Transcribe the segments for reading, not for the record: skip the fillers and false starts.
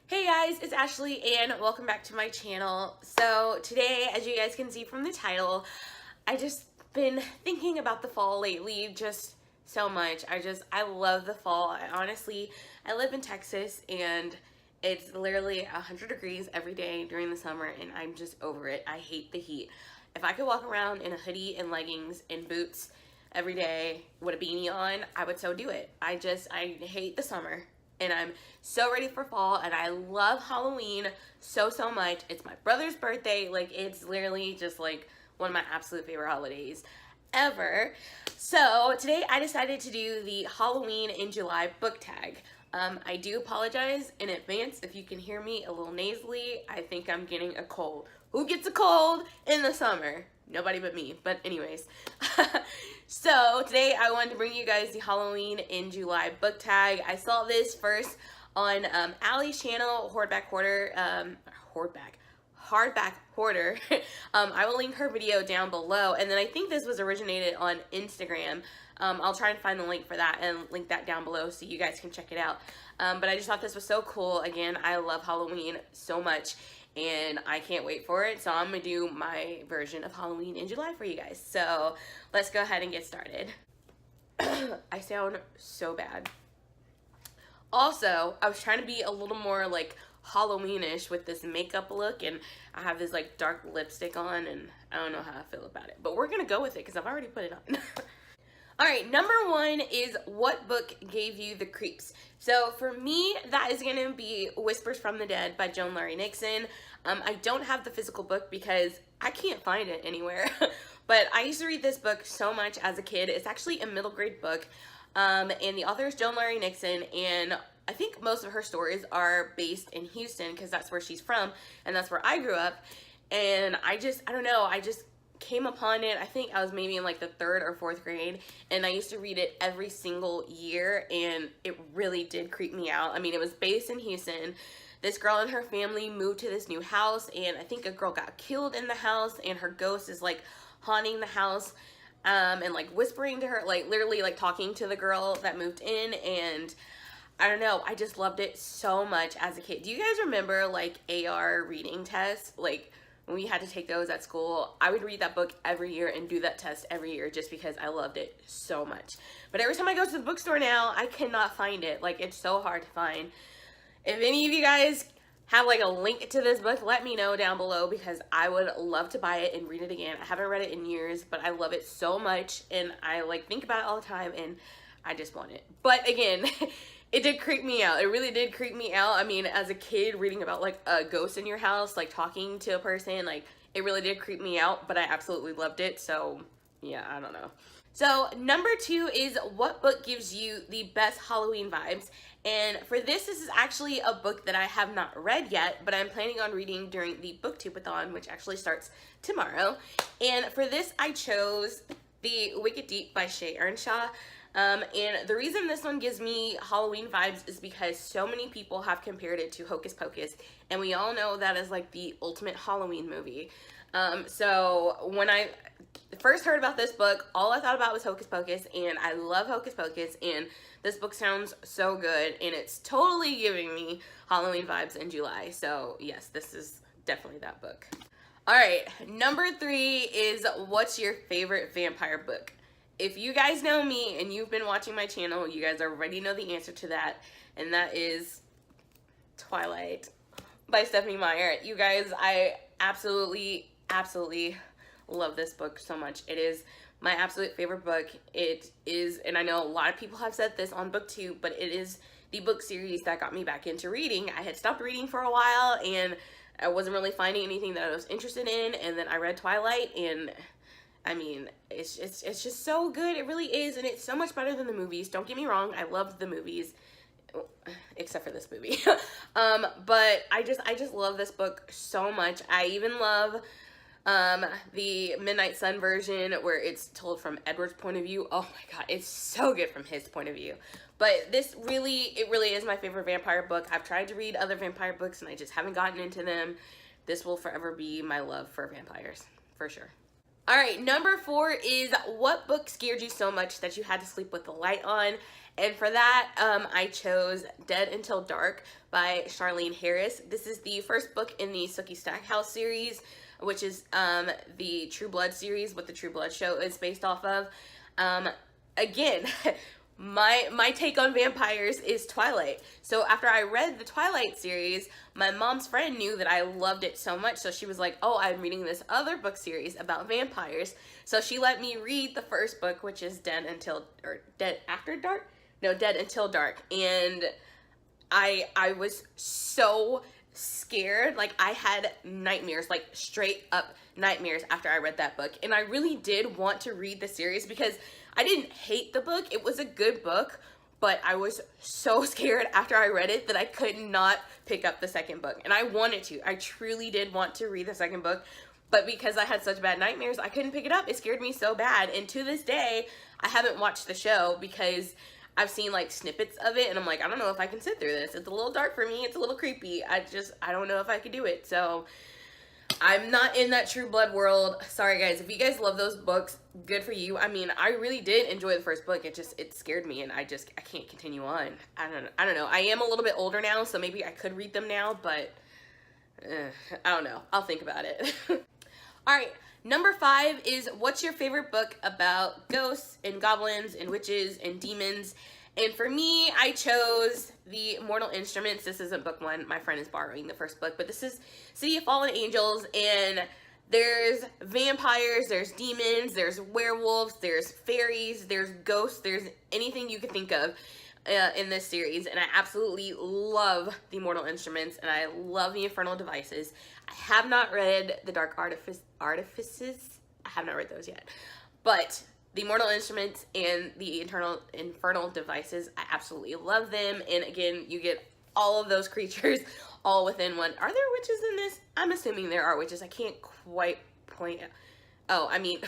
Hey guys, it's Ashley and welcome back to my channel. So today, as you guys can see from the title, I just been thinking about the fall lately just so much. I love the fall. I live in Texas and it's literally 100 degrees every day during the summer and I'm just over it. I hate the heat. If I could walk around in a hoodie and leggings and boots every day with a beanie on, I would so do it. I hate the summer. And I'm so ready for fall, and I love Halloween so much. It's my brother's birthday. Like, it's literally just like one of my absolute favorite holidays ever. So today I decided to do the Halloween in July book tag. I do apologize in advance if you can hear me a little nasally. I think I'm getting a cold. Who gets a cold in the summer? Nobody but me. But anyways, so today I wanted to bring you guys the Halloween in July book tag. I saw this first on Allie's channel, Hardback Hoarder. I will link her video down below, and then I think this was originated on Instagram. I'll try and find the link for that and link that down below so you guys can check it out. But I just thought this was so cool. Again, I love Halloween so much and I can't wait for it. So I'm gonna do my version of Halloween in July for you guys. So let's go ahead and get started. I sound so bad. Also, I was trying to be a little more like Halloweenish with this makeup look, and I have this like dark lipstick on, and I don't know how I feel about it, but we're gonna go with it because I've already put it on. All right, number one is what book gave you the creeps? So for me, that is gonna be Whispers from the Dead by Joan Laurie Nixon. I don't have the physical book because I can't find it anywhere, but I used to read this book so much as a kid. It's actually a middle grade book, and the author is Joan Laurie Nixon, and I think most of her stories are based in Houston because that's where she's from, and that's where I grew up, and I don't know, I just came upon it. I think I was maybe in like the 3rd or 4th grade, and I used to read it every single year, and it really did creep me out. I mean, it was based in Houston. This girl and her family moved to this new house, and I think a girl got killed in the house, and her ghost is like haunting the house, and like whispering to her, like literally like talking to the girl that moved in. And I don't know, I just loved it so much as a kid. Do you guys remember like AR reading tests? Like when we had to take those at school, I would read that book every year and do that test every year just because I loved it so much. But every time I go to the bookstore now, I cannot find it. Like, it's so hard to find. If any of you guys have like a link to this book, let me know down below because I would love to buy it and read it again. I haven't read it in years, but I love it so much, and I like think about it all the time, and I just want it. But again, it did creep me out. It really did creep me out. I mean, as a kid, reading about like a ghost in your house, like talking to a person, like it really did creep me out, but I absolutely loved it. So yeah, I don't know. So number 2 is what book gives you the best Halloween vibes? And for this is actually a book that I have not read yet, but I'm planning on reading during the Booktube-a-thon, which actually starts tomorrow. And for this, I chose The Wicked Deep by Shay Earnshaw. And the reason this one gives me Halloween vibes is because so many people have compared it to Hocus Pocus, and we all know that is like the ultimate Halloween movie. So when I first heard about this book, all I thought about was Hocus Pocus, and I love Hocus Pocus, and this book sounds so good, and it's totally giving me Halloween vibes in July. So yes, this is definitely that book. All right, number 3 is what's your favorite vampire book? If you guys know me and you've been watching my channel, you guys already know the answer to that, and that is Twilight by Stephenie Meyer. You guys, I absolutely love this book so much. It is my absolute favorite book. It is, and I know a lot of people have said this on BookTube, but it is the book series that got me back into reading. I had stopped reading for a while, and I wasn't really finding anything that I was interested in, and then I read Twilight, and I mean, it's just so good. It really is, and it's so much better than the movies. Don't get me wrong, I loved the movies, except for this movie. But I just love this book so much. I even love the Midnight Sun version where it's told from Edward's point of view. Oh my god, it's so good from his point of view. But this really is my favorite vampire book. I've tried to read other vampire books and I just haven't gotten into them. This will forever be my love for vampires, for sure. All right, number 4 is what book scared you so much that you had to sleep with the light on? And for that, I chose Dead Until Dark by Charlene Harris. This is the first book in the Sookie Stackhouse series, which is the True Blood series, what the True Blood show is based off of. Again, my take on vampires is Twilight. So after I read the Twilight series, my mom's friend knew that I loved it so much, so she was like, oh, I'm reading this other book series about vampires. So she let me read the first book, which is Dead Until Dark. And I was so scared. Like, I had nightmares, like straight up nightmares after I read that book. And I really did want to read the series because I didn't hate the book. It was a good book, but I was so scared after I read it that I could not pick up the second book. And I wanted to. I truly did want to read the second book, but because I had such bad nightmares, I couldn't pick it up. It scared me so bad. And to this day, I haven't watched the show because I've seen like snippets of it and I'm like, I don't know if I can sit through this. It's a little dark for me. It's a little creepy. I don't know if I could do it. So I'm not in that True Blood world. Sorry guys, if you guys love those books, good for you. I mean, I really did enjoy the first book. It scared me and I can't continue on. I don't know. I am a little bit older now, so maybe I could read them now, but I don't know. I'll think about it. All right, number 5 is what's your favorite book about ghosts and goblins and witches and demons? And for me, I chose The Mortal Instruments. This isn't book 1. My friend is borrowing the first book, but this is City of Fallen Angels, and there's vampires, there's demons, there's werewolves, there's fairies, there's ghosts, there's anything you could think of in this series, and I absolutely love The Mortal Instruments, and I love The Infernal Devices. I have not read The Dark Artifices. I have not read those yet, but The Mortal Instruments and The Infernal Devices, I absolutely love them. And again, you get all of those creatures all within one. Are there witches in this? I'm assuming there are witches. I can't quite point out. Oh, I mean,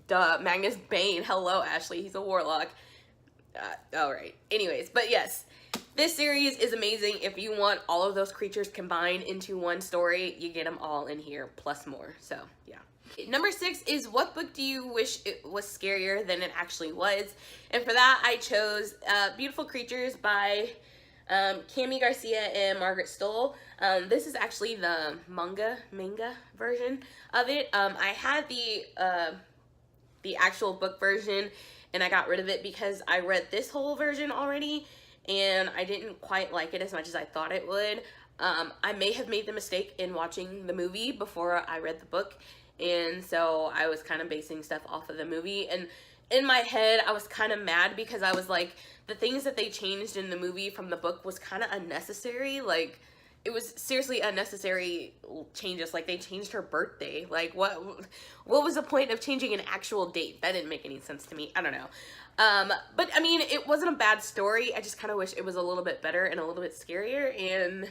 duh, Magnus Bane. Hello, Ashli. He's a warlock. All right. Anyways, but yes, this series is amazing. If you want all of those creatures combined into one story, you get them all in here, plus more. So, yeah. Number 6 is what book do you wish it was scarier than it actually was? And for that, I chose Beautiful Creatures by Cami Garcia and Margaret Stoll. This is actually the manga version of it. I had the actual book version, and I got rid of it because I read this whole version already, and I didn't quite like it as much as I thought it would. I may have made the mistake in watching the movie before I read the book, and so I was kind of basing stuff off of the movie, and in my head I was kind of mad because I was like, the things that they changed in the movie from the book was kind of unnecessary. Like, it was seriously unnecessary changes. Like, they changed her birthday. Like, what was the point of changing an actual date? That didn't make any sense to me. I don't know. But I mean, it wasn't a bad story. I just kind of wish it was a little bit better and a little bit scarier, and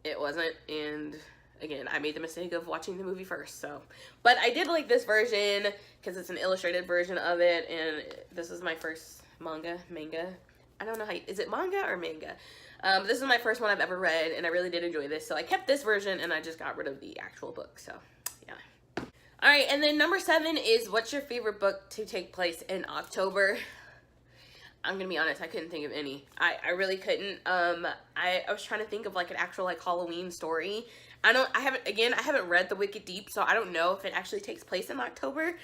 it wasn't. And again, I made the mistake of watching the movie first, so. But I did like this version because it's an illustrated version of it, and this is my first manga. I don't know how is it manga or manga? This is my first one I've ever read, and I really did enjoy this, so I kept this version, and I just got rid of the actual book, so, yeah. Alright, and then number 7 is what's your favorite book to take place in October? I'm gonna be honest, I couldn't think of any. I really couldn't. I was trying to think of like an actual like Halloween story. I haven't read The Wicked Deep, so I don't know if it actually takes place in October.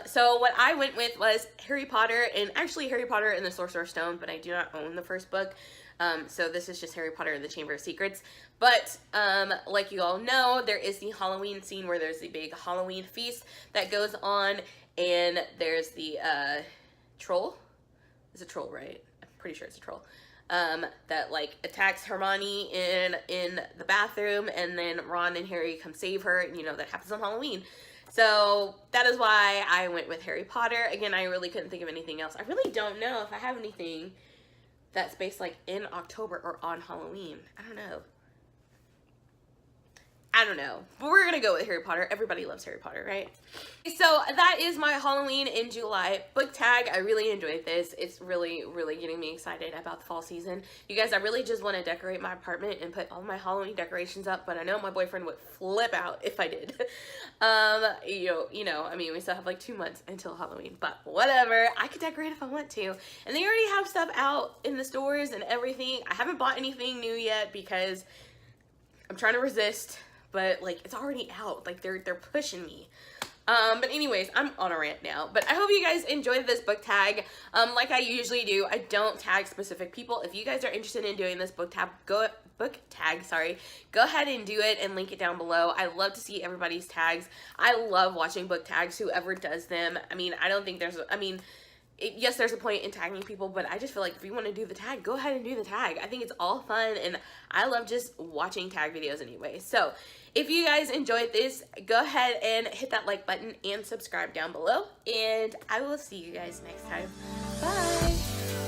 So what I went with was Harry Potter, and actually Harry Potter and the Sorcerer's Stone, but I do not own the first book. So this is just Harry Potter and the Chamber of Secrets. But, like you all know, there is the Halloween scene where there's the big Halloween feast that goes on, and there's the, troll. It's a troll, right? I'm pretty sure it's a troll. That like attacks Hermione in the bathroom, and then Ron and Harry come save her, and you know, that happens on Halloween. So that is why I went with Harry Potter. Again, I really couldn't think of anything else. I really don't know if I have anything that's based like in October or on Halloween. I don't know. I don't know, but we're gonna go with Harry Potter. Everybody loves Harry Potter, right? So that is my Halloween in July book tag. I really enjoyed this. It's really, really getting me excited about the fall season. You guys, I really just want to decorate my apartment and put all my Halloween decorations up, but I know my boyfriend would flip out if I did. You know, I mean, we still have like 2 months until Halloween, but whatever. I could decorate if I want to. And they already have stuff out in the stores and everything. I haven't bought anything new yet because I'm trying to resist. But like, it's already out. Like, they're pushing me. But anyways, I'm on a rant now. But I hope you guys enjoyed this book tag. Like I usually do, I don't tag specific people. If you guys are interested in doing this book tag, go ahead and do it and link it down below. I love to see everybody's tags. I love watching book tags, whoever does them. I mean, I don't think there's, yes, there's a point in tagging people, but I just feel like if you want to do the tag, go ahead and do the tag. I think it's all fun, and I love just watching tag videos anyway. So if you guys enjoyed this, go ahead and hit that like button and subscribe down below, and I will see you guys next time. Bye!